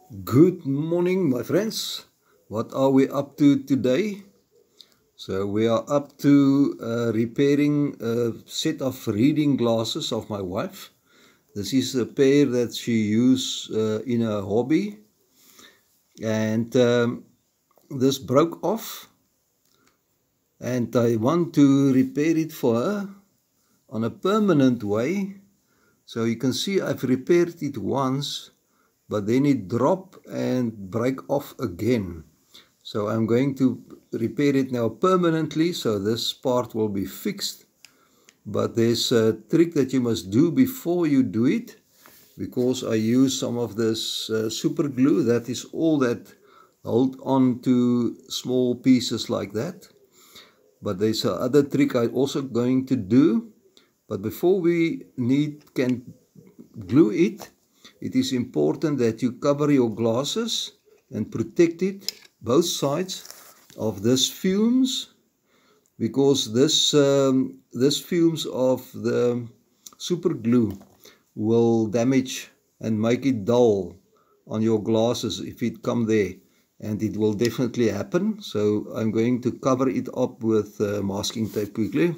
Good morning, my friends. What are we up to today? So we are up to repairing a set of reading glasses of my wife. This is a pair that she used in a hobby, and this broke off, and I want to repair it for her on a permanent way. So you can see I've repaired it once, but then it dropped and break off again. So I'm going to repair it now permanently, so this part will be fixed. But there's a trick that you must do before you do it, because I use some of this super glue. That is all that hold on to small pieces like that. But there's another trick I'm also going to do. But before we can glue it, it is important that you cover your glasses and protect it, both sides, of this fumes, because this fumes of the super glue will damage and make it dull on your glasses if it come there, and it will definitely happen. So I'm going to cover it up with masking tape quickly.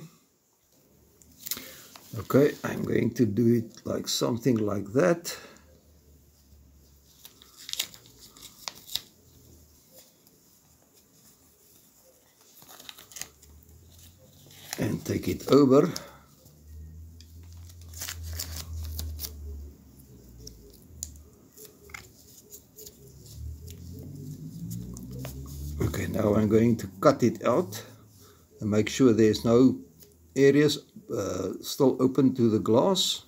Okay, I'm going to do it like something like that. And take it over. Okay, now I'm going to cut it out and make sure there's no areas still open to the glass.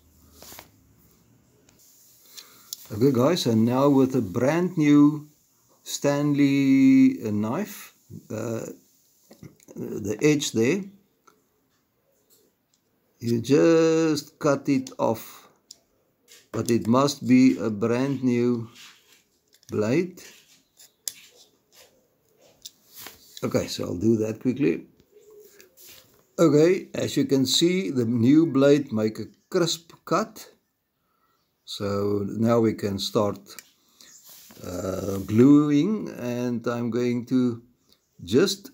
Okay guys, and now with a brand new Stanley knife, the edge there, you just cut it off, but it must be a brand new blade. Okay, so I'll do that quickly. Okay, as you can see, the new blade make a crisp cut. So now we can start gluing, and I'm going to just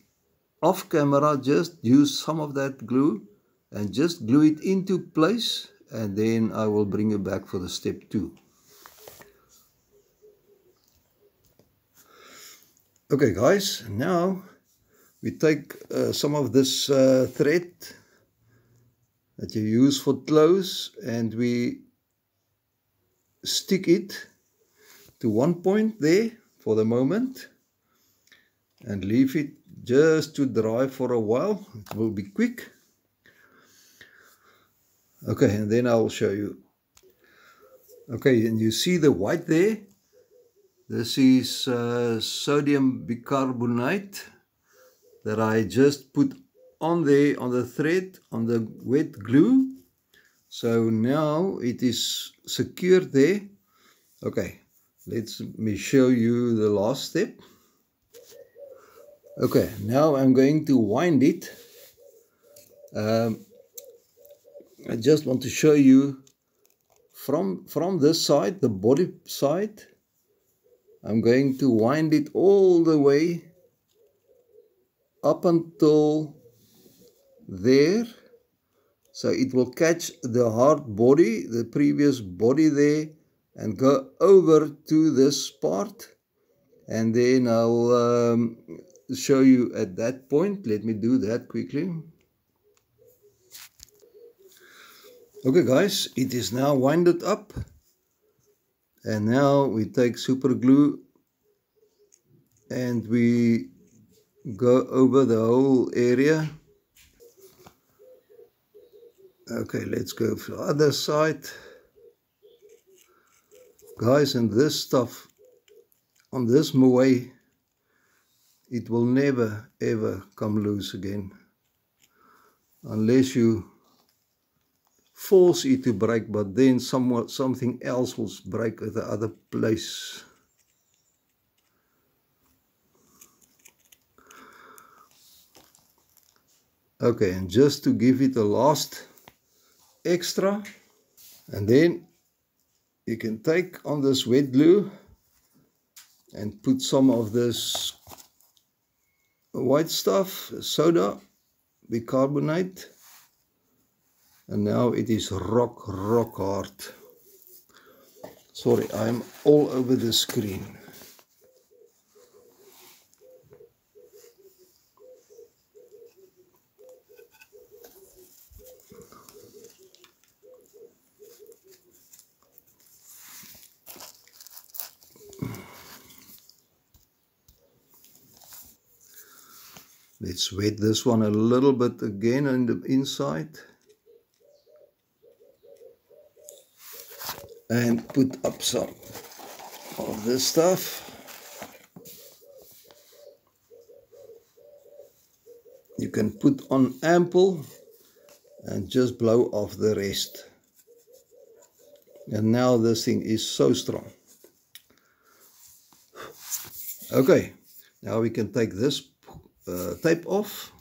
off camera just use some of that glue and just glue it into place, and then I will bring you back for the step 2. Okay guys, now we take some of this thread that you use for clothes, and we stick it to one point there for the moment and leave it just to dry for a while. It will be quick. Okay, and then I'll show you. Okay, and you see the white there? This is sodium bicarbonate that I just put on there on the thread, on the wet glue. So now it is secured there. Okay, let me show you the last step. Okay, now I'm going to wind it. I just want to show you from this side, the body side. I'm going to wind it all the way up until there, so it will catch the hard body, the previous body there, and go over to this part, and then I'll show you at that point. Let me do that quickly. Okay guys, it is now winded up, and now we take super glue and we go over the whole area. Okay, let's go for the other side. Guys, and this stuff, on this way, it will never ever come loose again, unless you force it to break, but then something else will break at the other place. Okay, and just to give it a last extra, and then you can take on this wet glue and put some of this white stuff, soda, bicarbonate, and now it is rock hard. Sorry, I'm all over the screen. Let's wet this one a little bit again on the inside. And put up some of this stuff. You can put on ample and just blow off the rest. And now this thing is so strong. Okay, now we can take this tape off.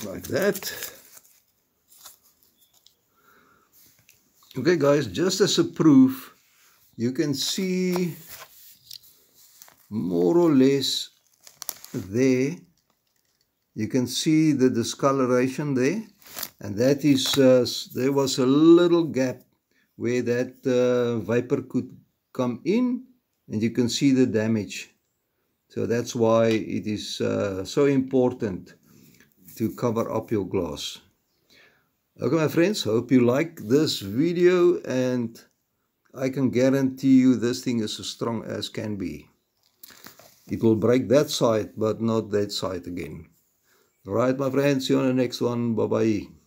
Like that. Okay guys, just as a proof, you can see more or less there. You can see the discoloration there, and that is there was a little gap where that vapor could come in, and you can see the damage. So that's why it is so important to cover up your glass. Okay my friends, hope you like this video, and I can guarantee you this thing is as strong as can be. It will break that side but not that side again. Right my friends, see you on the next one. Bye bye.